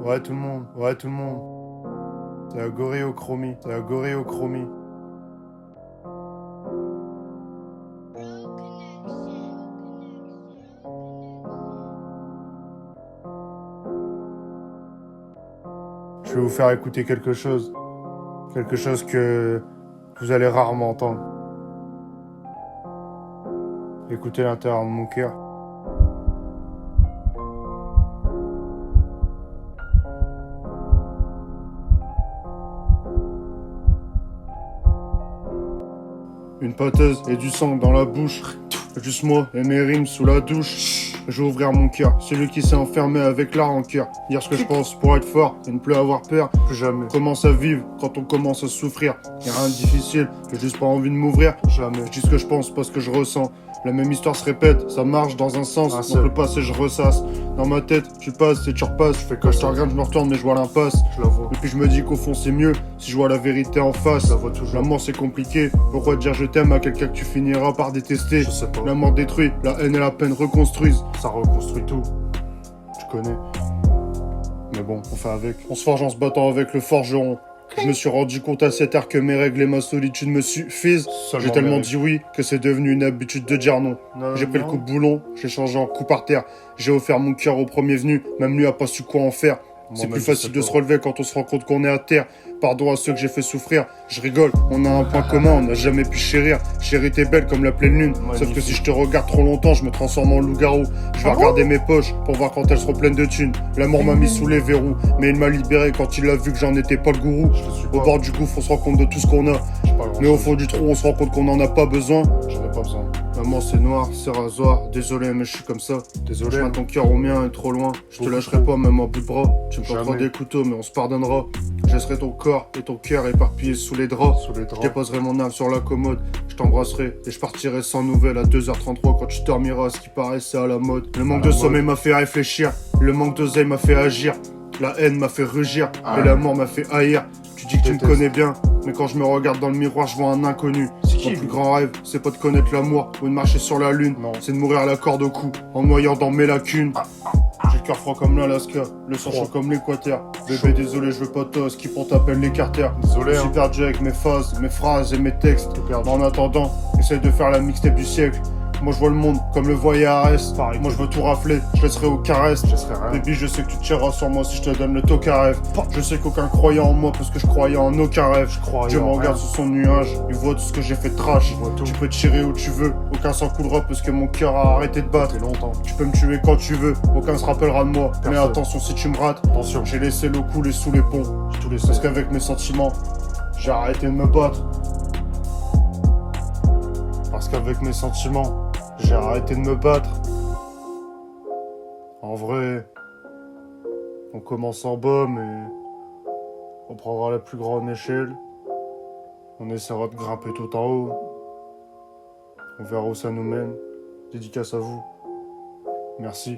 Ouais, tout le monde. Ouais, tout le monde. C'est la goréochromie. C'est la goréochromie. Je vais vous faire écouter quelque chose. Quelque chose que vous allez rarement entendre. Écoutez l'intérieur de mon cœur. Une pâteuse et du sang dans la bouche. Juste moi et mes rimes sous la douche. Je vais ouvrir mon cœur, celui qui s'est enfermé avec la rancœur. Dire ce que je pense pour être fort et ne plus avoir peur. Plus jamais. On commence à vivre quand on commence à souffrir. Y'a rien de difficile, j'ai juste pas envie de m'ouvrir. Jamais. Je dis ce que je pense parce que je ressens. La même histoire se répète, ça marche dans un sens. Donc le passé je ressasse. Dans ma tête, tu passes et tu repasses. Je fais que je te regarde, je me retourne mais je vois l'impasse. Je la vois. Et puis je me dis qu'au fond c'est mieux si je vois la vérité en face. Je la vois toujours. L'amour c'est compliqué. Pourquoi dire je t'aime à quelqu'un que tu finiras par détester? Je sais pas. La mort détruit, la haine et la peine reconstruisent. Ça reconstruit tout. Tu connais. Mais bon, on fait avec. On se forge en se battant avec le forgeron. Je me suis rendu compte à cette heure que mes règles et ma solitude me suffisent. J'ai tellement dit oui que c'est devenu une habitude de dire non. J'ai pris le coup de boulon, j'ai changé en coup par terre. J'ai offert mon cœur au premier venu, même lui a pas su quoi en faire. C'est plus facile de se relever quand on se rend compte qu'on est à terre. Pardon à ceux que j'ai fait souffrir. Je rigole, on a un point commun, on n'a jamais pu chérir. Chérie, t'es belle comme la pleine lune. Sauf que si je te regarde trop longtemps, je me transforme en loup-garou. Je vais regarder mes poches pour voir quand elles seront pleines de thunes. L'amour m'a mis sous les verrous, mais il m'a libéré quand il a vu que j'en étais pas le gourou. Au bord du gouffre, on se rend compte de tout ce qu'on a. Mais au fond du trou, on se rend compte qu'on en a pas besoin. J'en ai pas besoin. Maman, c'est noir, c'est rasoir. Désolé, mais je suis comme ça. Désolé. Je mets ton cœur au mien et trop loin. Je te lâcherai pas, même à bout de bras. Tu me porteras des couteaux, mais on se pardonnera. Je laisserai ton corps et ton cœur éparpillés sous les draps. Je déposerai mon âme sur la commode. Je t'embrasserai et je partirai sans nouvelles à 2h33 quand tu dormiras, ce qui paraissait à la mode. Le manque de sommeil m'a fait réfléchir. Le manque d'oseille m'a fait agir. La haine m'a fait rugir. Et l'amour m'a fait haïr. Tu dis que tu me connais bien, mais quand je me regarde dans le miroir, je vois un inconnu. Mon plus grand rêve, c'est pas de connaître l'amour ou de marcher sur la lune. C'est de mourir à la corde au cou, en noyant dans mes lacunes. J'ai le cœur froid comme l'Alaska, le sang chaud comme l'Équateur. Bébé, désolé, je veux pas toi, ce qui pour t'appelle les Carter. Désolé, je suis perdu avec mes phases, mes phrases et mes textes. Mais en attendant, essaye de faire la mixtape du siècle. Moi je vois le monde comme le voyait Arès. Moi je veux tout rafler, je laisserai aucun reste. Baby, je sais que tu tireras sur moi si je te donne le toca rêve. Je sais qu'aucun croyait en moi parce que je croyais en aucun rêve. Dieu me regarde sous son nuage, il voit tout ce que j'ai fait de trash. Tu peux tirer où tu veux, aucun s'en coulera parce que mon cœur a arrêté de battre. Tu peux me tuer quand tu veux, aucun se rappellera de moi. Mais attention si tu me rates, j'ai laissé l'eau couler sous les ponts. Parce qu'avec mes sentiments, j'ai arrêté de me battre. Parce qu'avec mes sentiments, j'ai arrêté de me battre. En vrai, on commence en bas, mais on prendra la plus grande échelle. On essaiera de grimper tout en haut. On verra où ça nous mène. Dédicace à vous. Merci.